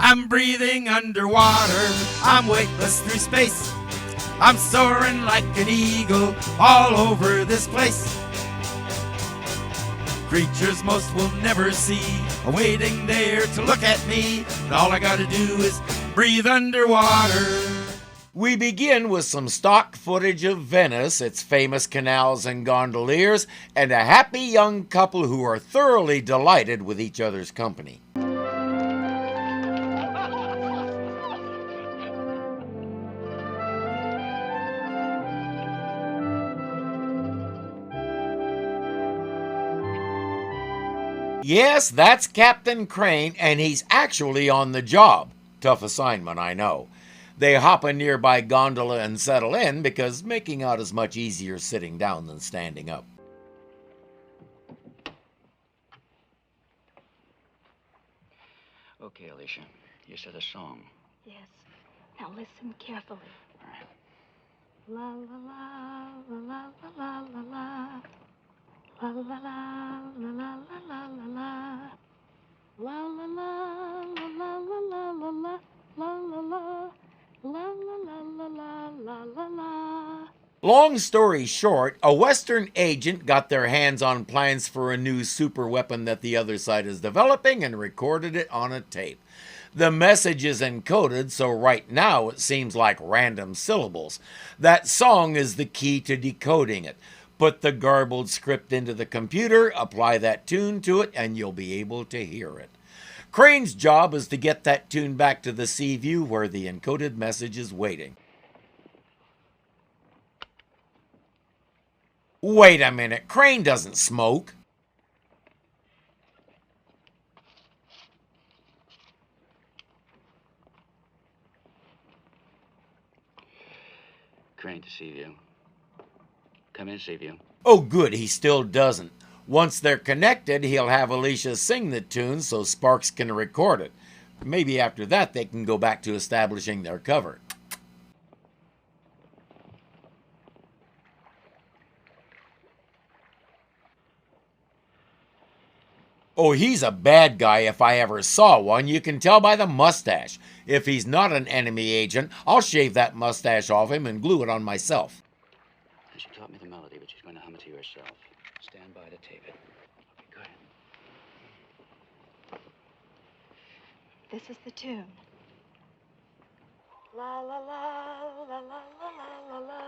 I'm breathing underwater, I'm weightless through space. I'm soaring like an eagle all over this place. Creatures most will never see are waiting there to look at me, and all I gotta do is breathe underwater. We begin with some stock footage of Venice, its famous canals and gondoliers, and a happy young couple who are thoroughly delighted with each other's company. Yes, that's Captain Crane, and he's actually on the job. Tough assignment, I know. They hop a nearby gondola and settle in because making out is much easier sitting down than standing up. Okay, Alicia, you said a song. Yes. Now listen carefully. All right. La la la la la la la la. La la la la la la la la. La la la la la la la la. La la la. La la la la la la la la. Long story short, a Western agent got their hands on plans for a new super weapon that the other side is developing and recorded it on a tape. The message is encoded, so right now it seems like random syllables. That song is the key to decoding it. Put the garbled script into the computer, apply that tune to it, and you'll be able to hear it. Crane's job is to get that tune back to the sea view where the encoded message is waiting. Wait a minute, Crane doesn't smoke. Crane to sea view. Come in, sea view. Oh good, he still doesn't. Once they're connected, he'll have Alicia sing the tune so Sparks can record it. Maybe after that they can go back to establishing their cover. Oh, he's a bad guy if I ever saw one. You can tell by the mustache. If he's not an enemy agent, I'll shave that mustache off him and glue it on myself. And she taught me the melody, but she's going to hum it to you herself. Stand by to tape it. Okay, go ahead. This is the tune. La la la la la la la la.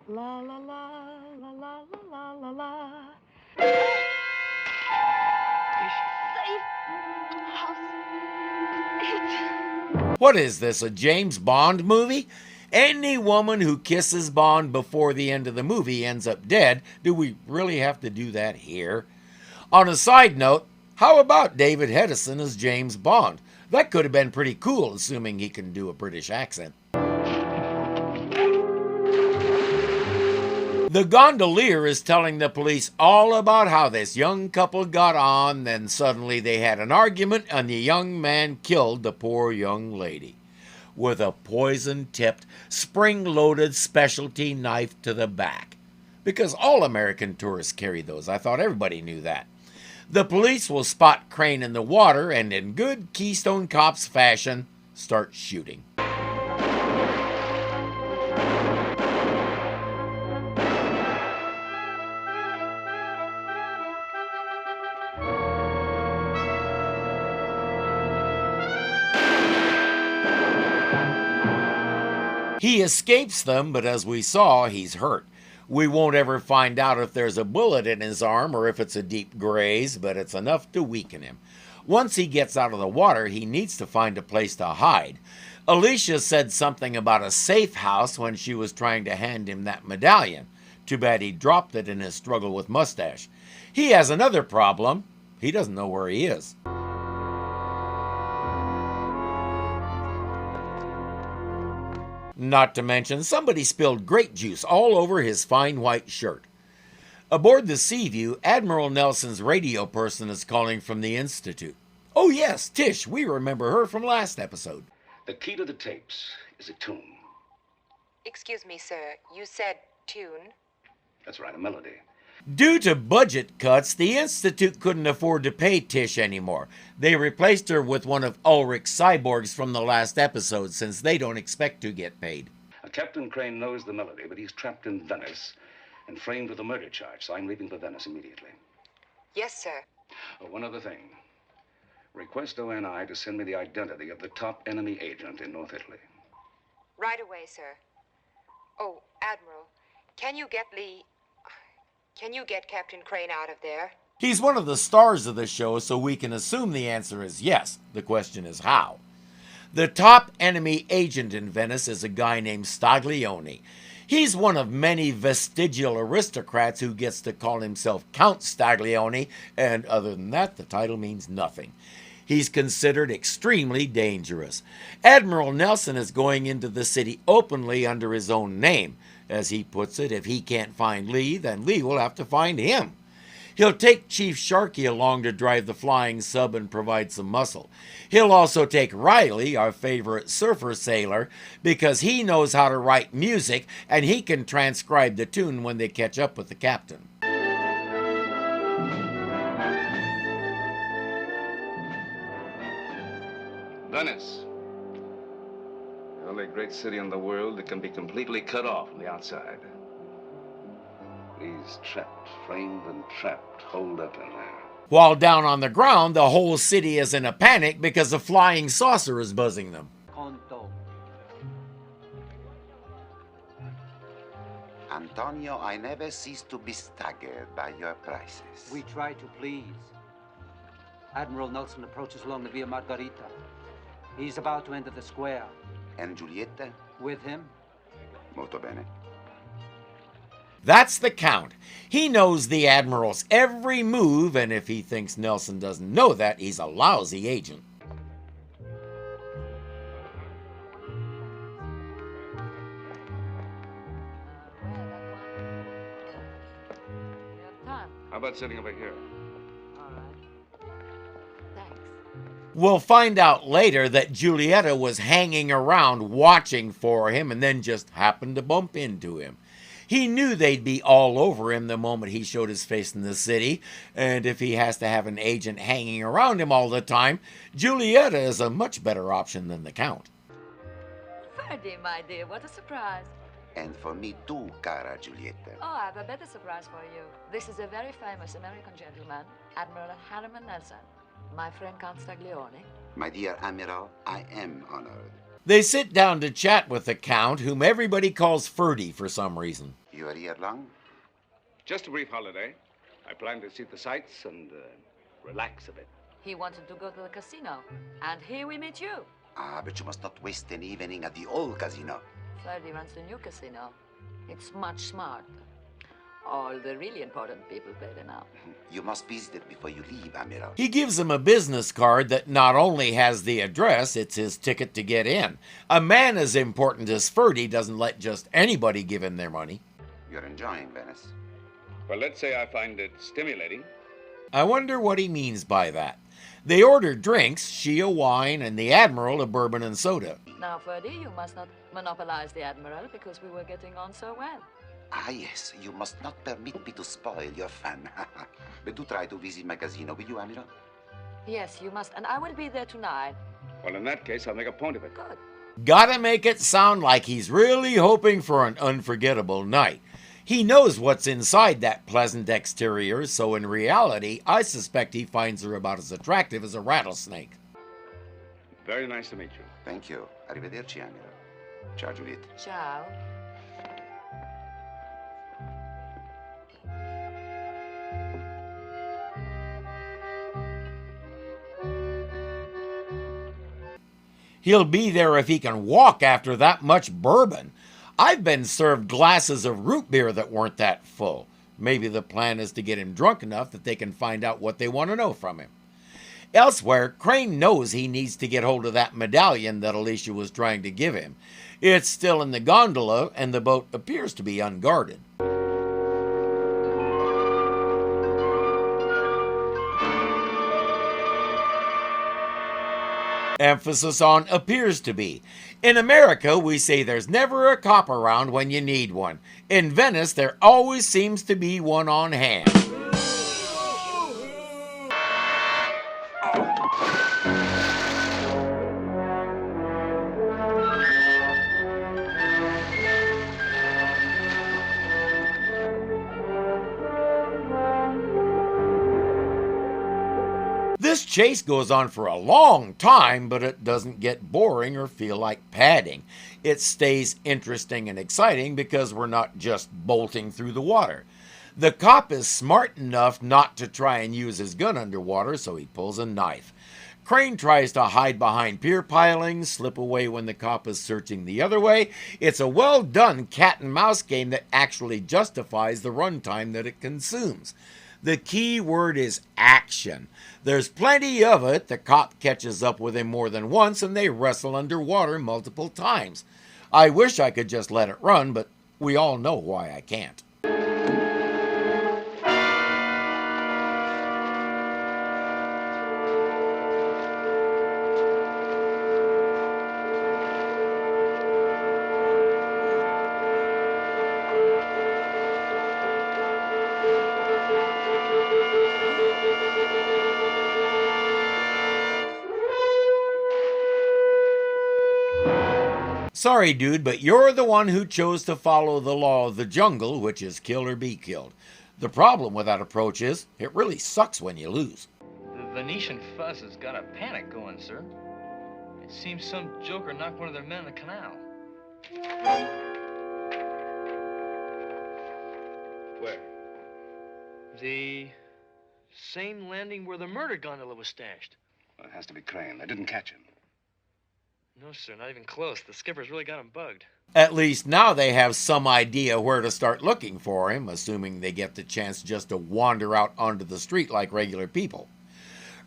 La la la la la la la la. What is this, a James Bond movie? Any woman who kisses Bond before the end of the movie ends up dead. Do we really have to do that here? On a side note, how about David Hedison as James Bond? That could have been pretty cool, assuming he can do a British accent. The gondolier is telling the police all about how this young couple got on, then suddenly they had an argument and the young man killed the poor young lady with a poison-tipped, spring-loaded specialty knife to the back. Because all American tourists carry those. I thought everybody knew that. The police will spot Crane in the water and in good Keystone Cops fashion, start shooting. He escapes them, but as we saw, he's hurt. We won't ever find out if there's a bullet in his arm or if it's a deep graze, but it's enough to weaken him. Once he gets out of the water, he needs to find a place to hide. Alicia said something about a safe house when she was trying to hand him that medallion. Too bad he dropped it in his struggle with Mustache. He has another problem. He doesn't know where he is. Not to mention, somebody spilled grape juice all over his fine white shirt. Aboard the Seaview, Admiral Nelson's radio person is calling from the Institute. Oh yes, Tish, we remember her from last episode. The key to the tapes is a tune. Excuse me, sir. You said tune? That's right, a melody. Due to budget cuts, the Institute couldn't afford to pay Tish anymore. They replaced her with one of Ulrich's cyborgs from the last episode, since they don't expect to get paid. Captain Crane knows the melody, but he's trapped in Venice and framed with a murder charge, so I'm leaving for Venice immediately. Yes, sir. Oh, one other thing. Request ONI to send me the identity of the top enemy agent in North Italy. Right away, sir. Oh, Admiral, can you get Captain Crane out of there? He's one of the stars of the show, so we can assume the answer is yes. The question is how. The top enemy agent in Venice is a guy named Staglione. He's one of many vestigial aristocrats who gets to call himself Count Staglione, and other than that, the title means nothing. He's considered extremely dangerous. Admiral Nelson is going into the city openly under his own name. As he puts it, if he can't find Lee, then Lee will have to find him. He'll take Chief Sharkey along to drive the flying sub and provide some muscle. He'll also take Riley, our favorite surfer sailor, because he knows how to write music and he can transcribe the tune when they catch up with the captain. Venice. The only great city in the world that can be completely cut off from the outside. He's trapped, framed and trapped, holed up in there. While down on the ground, the whole city is in a panic because a flying saucer is buzzing them. Conto. Antonio, I never cease to be staggered by your prices. We try to please. Admiral Nelson approaches along the Via Margherita. He's about to enter the square. And Giulietta? With him? Molto bene. That's the Count. He knows the Admiral's every move, and if he thinks Nelson doesn't know that, he's a lousy agent. How about sitting over here? We'll find out later that Giulietta was hanging around watching for him and then just happened to bump into him. He knew they'd be all over him the moment he showed his face in the city, and if he has to have an agent hanging around him all the time, Giulietta is a much better option than the Count. Ferdy, my dear, what a surprise. And for me too, cara Giulietta. Oh, I have a better surprise for you. This is a very famous American gentleman, Admiral Harriman Nelson. My friend Count Staglione. My dear Admiral, I am honored. They sit down to chat with the Count, whom everybody calls Ferdy for some reason. You are here long? Just a brief holiday. I plan to see the sights and relax a bit. He wanted to go to the casino, and here we meet you. Ah, but you must not waste an evening at the old casino. Ferdy runs the new casino. It's much smarter. All the really important people pay there now. You must visit it before you leave, Admiral. He gives him a business card that not only has the address, it's his ticket to get in. A man as important as Ferdy doesn't let just anybody give him their money. You're enjoying Venice. Well, let's say I find it stimulating. I wonder what he means by that. They order drinks, she a wine, and the Admiral a bourbon and soda. Now, Ferdy, you must not monopolize the Admiral because we were getting on so well. Ah, yes, you must not permit me to spoil your fun. But do try to visit my casino, will you, Admiral? Yes, you must, and I will be there tonight. Well, in that case, I'll make a point of it. Good. Gotta make it sound like he's really hoping for an unforgettable night. He knows what's inside that pleasant exterior, so in reality, I suspect he finds her about as attractive as a rattlesnake. Very nice to meet you. Thank you. Arrivederci, Admiral. Ciao, Giulietta. Ciao. He'll be there if he can walk after that much bourbon. I've been served glasses of root beer that weren't that full. Maybe the plan is to get him drunk enough that they can find out what they want to know from him. Elsewhere, Crane knows he needs to get hold of that medallion that Alicia was trying to give him. It's still in the gondola, and the boat appears to be unguarded. Emphasis on appears to be. In America, we say there's never a cop around when you need one. In Venice, there always seems to be one on hand. This chase goes on for a long time, but it doesn't get boring or feel like padding. It stays interesting and exciting because we're not just bolting through the water. The cop is smart enough not to try and use his gun underwater, so he pulls a knife. Crane tries to hide behind pier pilings, slip away when the cop is searching the other way. It's a well-done cat-and-mouse game that actually justifies the runtime that it consumes. The key word is action. There's plenty of it. The cop catches up with him more than once, and they wrestle underwater multiple times. I wish I could just let it run, but we all know why I can't. Sorry, dude, but you're the one who chose to follow the law of the jungle, which is kill or be killed. The problem with that approach is, it really sucks when you lose. The Venetian fuss has got a panic going, sir. It seems some joker knocked one of their men in the canal. Where? The same landing where the murder gondola was stashed. Well, it has to be Crane. I didn't catch him. No, sir, not even close. The skipper's really got him bugged. At least now they have some idea where to start looking for him, assuming they get the chance just to wander out onto the street like regular people.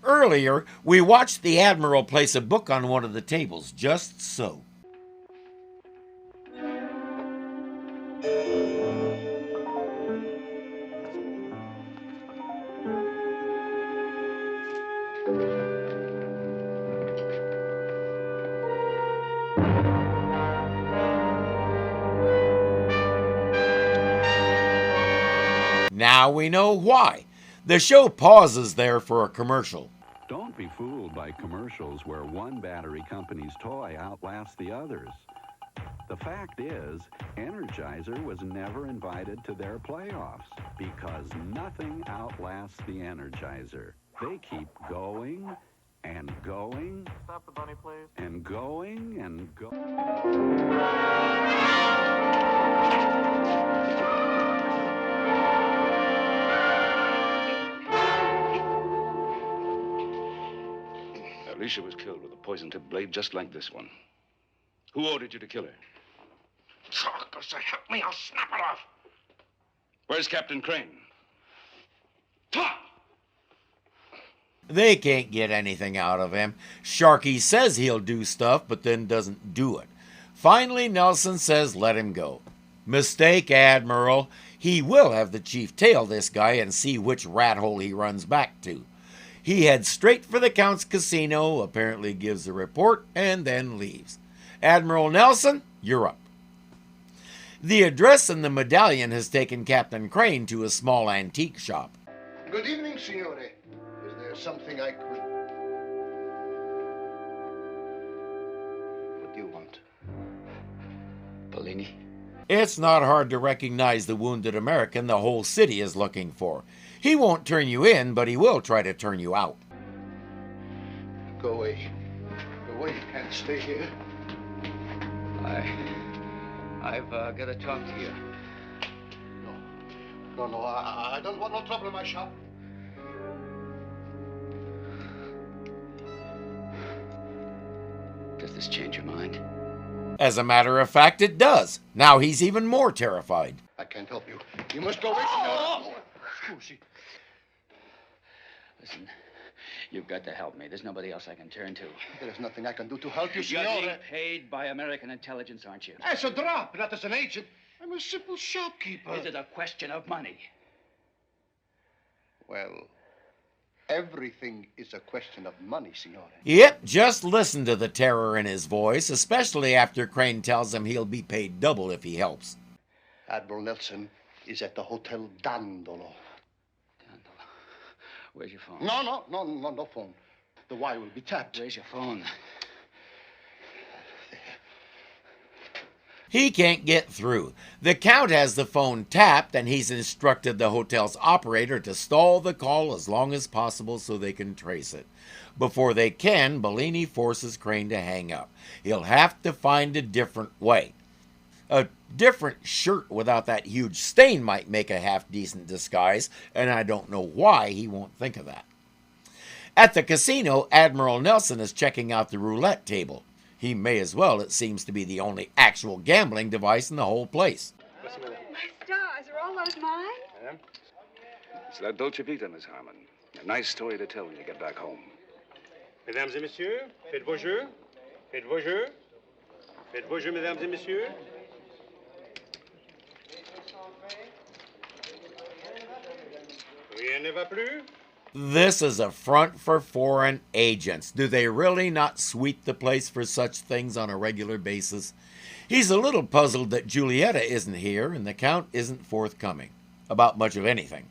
Earlier, we watched the Admiral place a book on one of the tables, just so. Now we know why. The show pauses there for a commercial. Don't be fooled by commercials where one battery company's toy outlasts the others. The fact is, Energizer was never invited to their playoffs because nothing outlasts the Energizer. They keep going and going. Stop the bunny, please. And going and going. Alicia was killed with a poison-tipped blade just like this one. Who ordered you to kill her? Talk, or so help me, I'll snap it off. Where's Captain Crane? Talk! They can't get anything out of him. Sharky says he'll do stuff, but then doesn't do it. Finally, Nelson says let him go. Mistake, Admiral. He will have the chief tail this guy and see which rat hole he runs back to. He heads straight for the Count's casino, apparently gives a report, and then leaves. Admiral Nelson, you're up. The address and the medallion has taken Captain Crane to a small antique shop. Good evening, Signore. Is there something I could... What do you want? Bellini? It's not hard to recognize the wounded American the whole city is looking for. He won't turn you in, but he will try to turn you out. Go away. Go away. You can't stay here. I've got to talk to you. No. I don't want no trouble in my shop. Does this change your mind? As a matter of fact, it does. Now he's even more terrified. I can't help you. You must go away, Signore. Scusi. Listen, you've got to help me. There's nobody else I can turn to. There is nothing I can do to help you, You're Signore. being paid by American intelligence, aren't you? As a drop, not as an agent. I'm a simple shopkeeper. Is it a question of money? Well, Everything is a question of money, signore. Yep, just listen to the terror in his voice, especially after Crane tells him he'll be paid double if he helps. Admiral Nelson is at the Hotel Dandolo. Dandolo. Where's your phone? No phone. The wire will be tapped. Where's your phone? He can't get through. The Count has the phone tapped, and he's instructed the hotel's operator to stall the call as long as possible so they can trace it. Before they can, Bellini forces Crane to hang up. He'll have to find a different way. A different shirt without that huge stain might make a half-decent disguise, and I don't know why he won't think of that. At the casino, Admiral Nelson is checking out the roulette table. He may as well. It seems to be the only actual gambling device in the whole place. My stars, are all those mine? It's La Dolce Vita, Miss Harmon. A nice story to tell when you get back home. Mesdames et messieurs, faites vos jeux. Faites vos jeux. Faites vos jeux, mesdames et messieurs. Rien ne va plus. This is a front for foreign agents. Do they really not sweep the place for such things on a regular basis? He's a little puzzled that Giulietta isn't here and the Count isn't forthcoming about much of anything.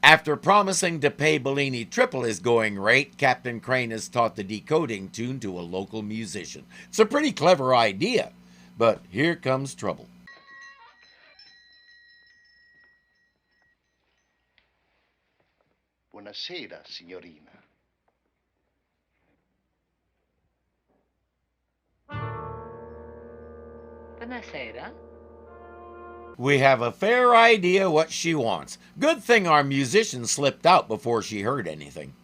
After promising to pay Bellini triple his going rate, Captain Crane has taught the decoding tune to a local musician. It's a pretty clever idea, but here comes trouble. Buonasera, signorina. Buonasera. We have a fair idea what she wants. Good thing our musician slipped out before she heard anything.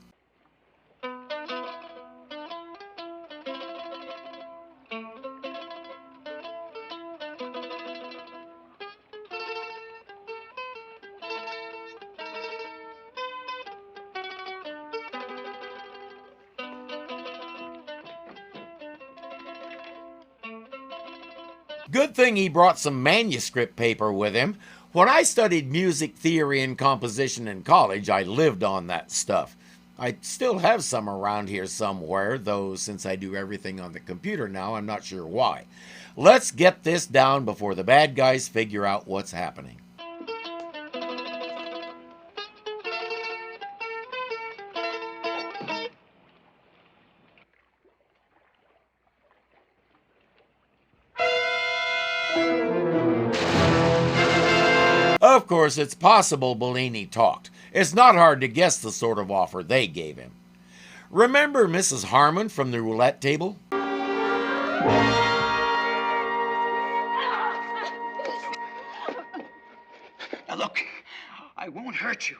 Good thing he brought some manuscript paper with him. When I studied music theory and composition in college, I lived on that stuff. I still have some around here somewhere, though since I do everything on the computer now, I'm not sure why. Let's get this down before the bad guys figure out what's happening. Of course, it's possible Bellini talked. It's not hard to guess the sort of offer they gave him. Remember Mrs. Harmon from the roulette table? Now look, I won't hurt you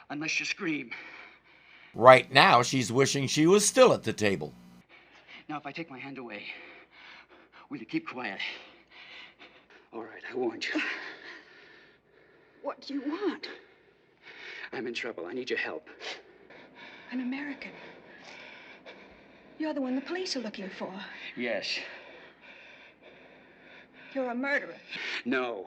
unless you scream. Right now, she's wishing she was still at the table. Now, if I take my hand away, will you keep quiet? All right, I warned you. What do you want? I'm in trouble. I need your help. An American. You're the one the police are looking for. Yes. You're a murderer. No,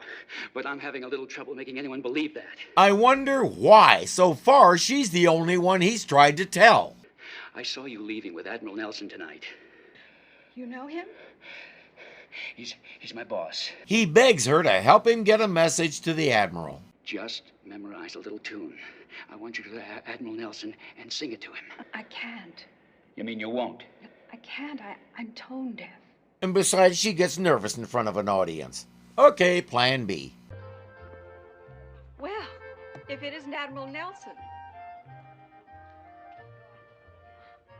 but I'm having a little trouble making anyone believe that. I wonder why. So far, she's the only one he's tried to tell. I saw you leaving with Admiral Nelson tonight. You know him? He's my boss. He begs her to help him get a message to the Admiral. Just memorize a little tune. I want you to Admiral Nelson and sing it to him. I can't. You mean you won't? I can't. I'm tone deaf. And besides, she gets nervous in front of an audience. Okay, plan B. Well, if it isn't Admiral Nelson.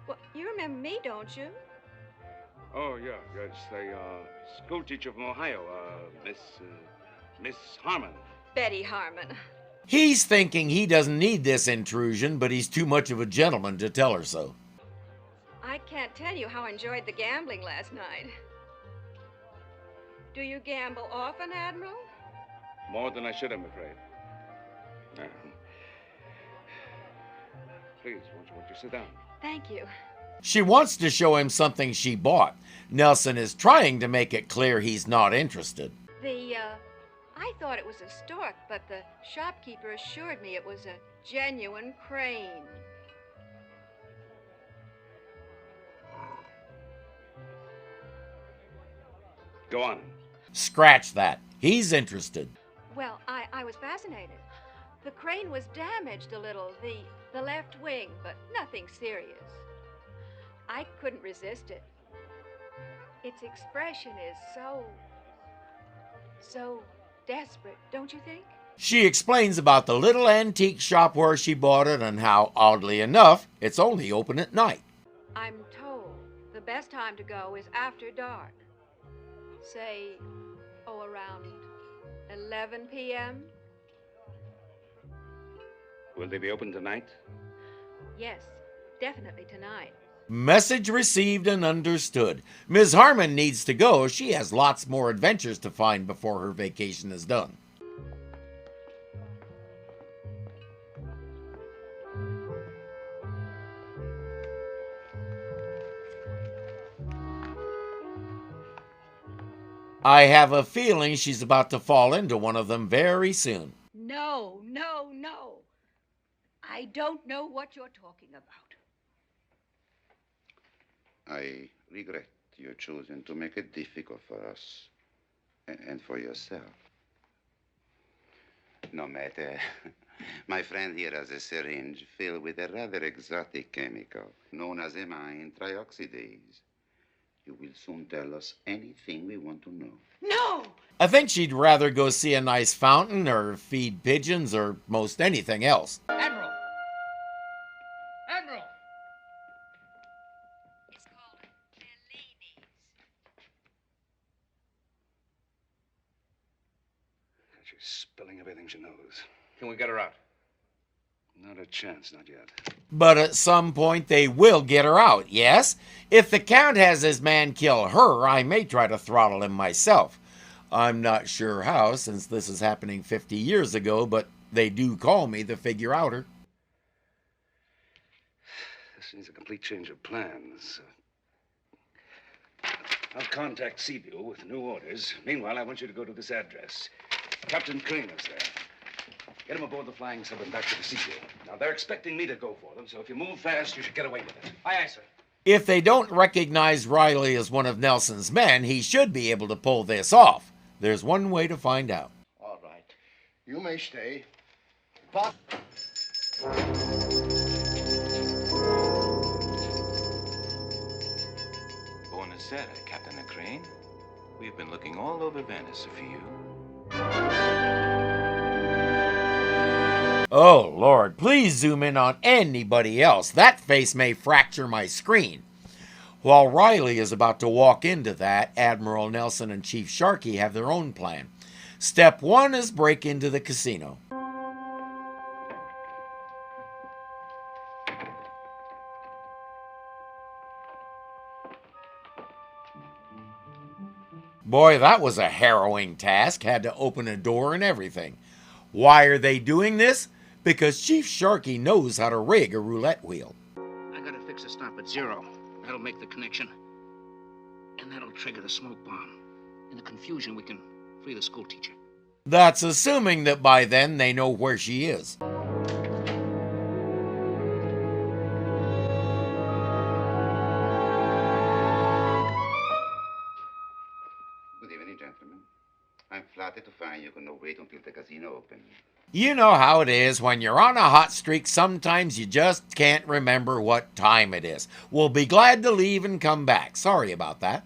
Well, you remember me, don't you? Oh, yeah. It's the school teacher from Ohio, Miss Harmon. Betty Harmon. He's thinking he doesn't need this intrusion, but he's too much of a gentleman to tell her so. I can't tell you how I enjoyed the gambling last night. Do you gamble often, Admiral? More than I should, I'm afraid. Please, won't you sit down? Thank you. She wants to show him something she bought. Nelson is trying to make it clear he's not interested. I thought it was a stork, but the shopkeeper assured me it was a genuine crane. Go on. Scratch that. He's interested. Well, I was fascinated. The crane was damaged a little, the left wing, but nothing serious. I couldn't resist it. Its expression is so desperate, don't you think? She explains about the little antique shop where she bought it and how, oddly enough, it's only open at night. I'm told the best time to go is after dark. Say, around 11 p.m.? Will they be open tonight? Yes, definitely tonight. Message received and understood. Ms. Harmon needs to go. She has lots more adventures to find before her vacation is done. I have a feeling she's about to fall into one of them very soon. No. I don't know what you're talking about. I regret your choosing to make it difficult for us and for yourself. No matter. My friend here has a syringe filled with a rather exotic chemical known as amine trioxidase. You will soon tell us anything we want to know. No! I think she'd rather go see a nice fountain or feed pigeons or most anything else. Admiral! Admiral! It's called Bellini's. She's spilling everything she knows. Can we get her out? Not a chance, not yet. But at some point they will get her out, yes? If the Count has his man kill her, I may try to throttle him myself. I'm not sure how, since this is happening 50 years ago, but they do call me the figure-outer. This needs a complete change of plans. I'll contact Seaview with new orders. Meanwhile, I want you to go to this address. Captain Crane is there. Get him aboard the flying sub and back to the Seaview. Now, they're expecting me to go for them, so if you move fast, you should get away with it. Aye, aye, sir. If they don't recognize Riley as one of Nelson's men, he should be able to pull this off. There's one way to find out. All right. You may stay. Buonasera, Captain Crane. We've been looking all over Venice for you. Oh, Lord, please zoom in on anybody else. That face may fracture my screen. While Riley is about to walk into that, Admiral Nelson and Chief Sharkey have their own plan. Step 1 is break into the casino. Boy, that was a harrowing task. Had to open a door and everything. Why are they doing this? Because Chief Sharkey knows how to rig a roulette wheel. I gotta fix the stop at 0. That'll make the connection. And that'll trigger the smoke bomb. In the confusion, we can free the school teacher. That's assuming that by then they know where she is. Good evening, gentlemen. I'm flattered to find you can wait until the casino opens. You know how it is. When you're on a hot streak, sometimes you just can't remember what time it is. We'll be glad to leave and come back. Sorry about that.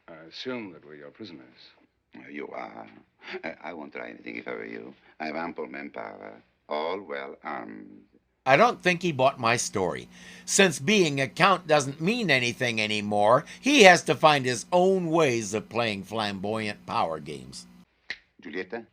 I assume that we're your prisoners. You are. I won't try anything if I were you. I have ample manpower, all well armed. I don't think he bought my story. Since being a count doesn't mean anything anymore, he has to find his own ways of playing flamboyant power games. Giulietta?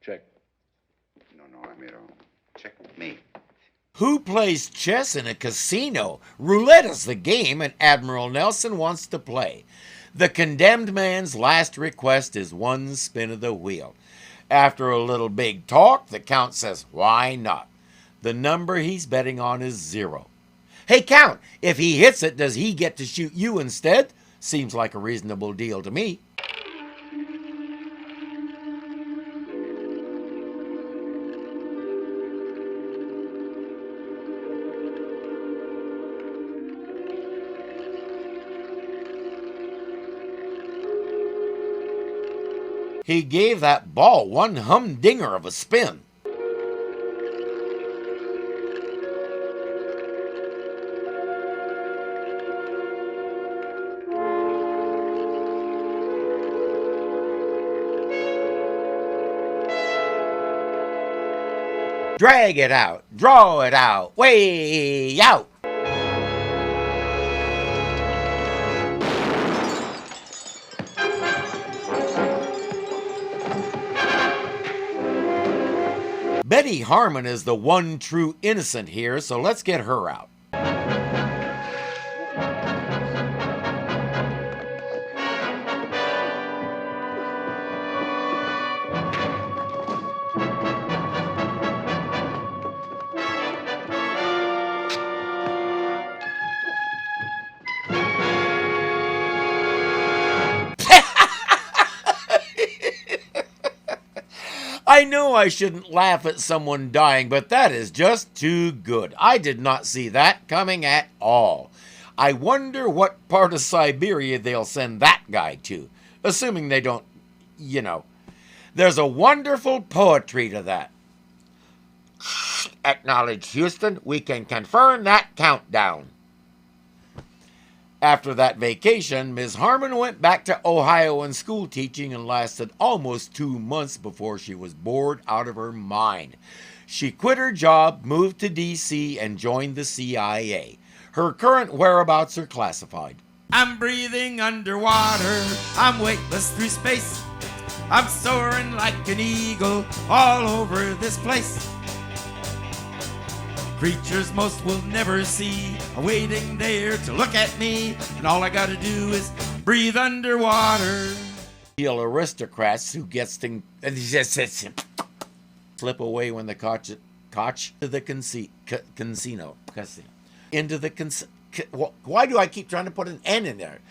Check. No, Amiro. Check me. Who plays chess in a casino? Roulette is the game, and Admiral Nelson wants to play. The condemned man's last request is one spin of the wheel. After a little big talk, the Count says, why not? The number he's betting on is 0. Hey, Count, if he hits it, does he get to shoot you instead? Seems like a reasonable deal to me. He gave that ball one humdinger of a spin. Drag it out, draw it out, way out. Betty Harmon is the one true innocent here, so let's get her out. I know I shouldn't laugh at someone dying, but that is just too good. I did not see that coming at all. I wonder what part of Siberia they'll send that guy to, assuming they don't, There's a wonderful poetry to that. Acknowledge, Houston. We can confirm that countdown. After that vacation, Ms. Harmon went back to Ohio and school teaching and lasted almost 2 months before she was bored out of her mind. She quit her job, moved to D.C., and joined the CIA. Her current whereabouts are classified. I'm breathing underwater, I'm weightless through space. I'm soaring like an eagle all over this place. Creatures most will never see are waiting there to look at me, and all I gotta do is breathe underwater. Real aristocrats who gets to slip away when the to the casino. Into the why do I keep trying to put an N in there?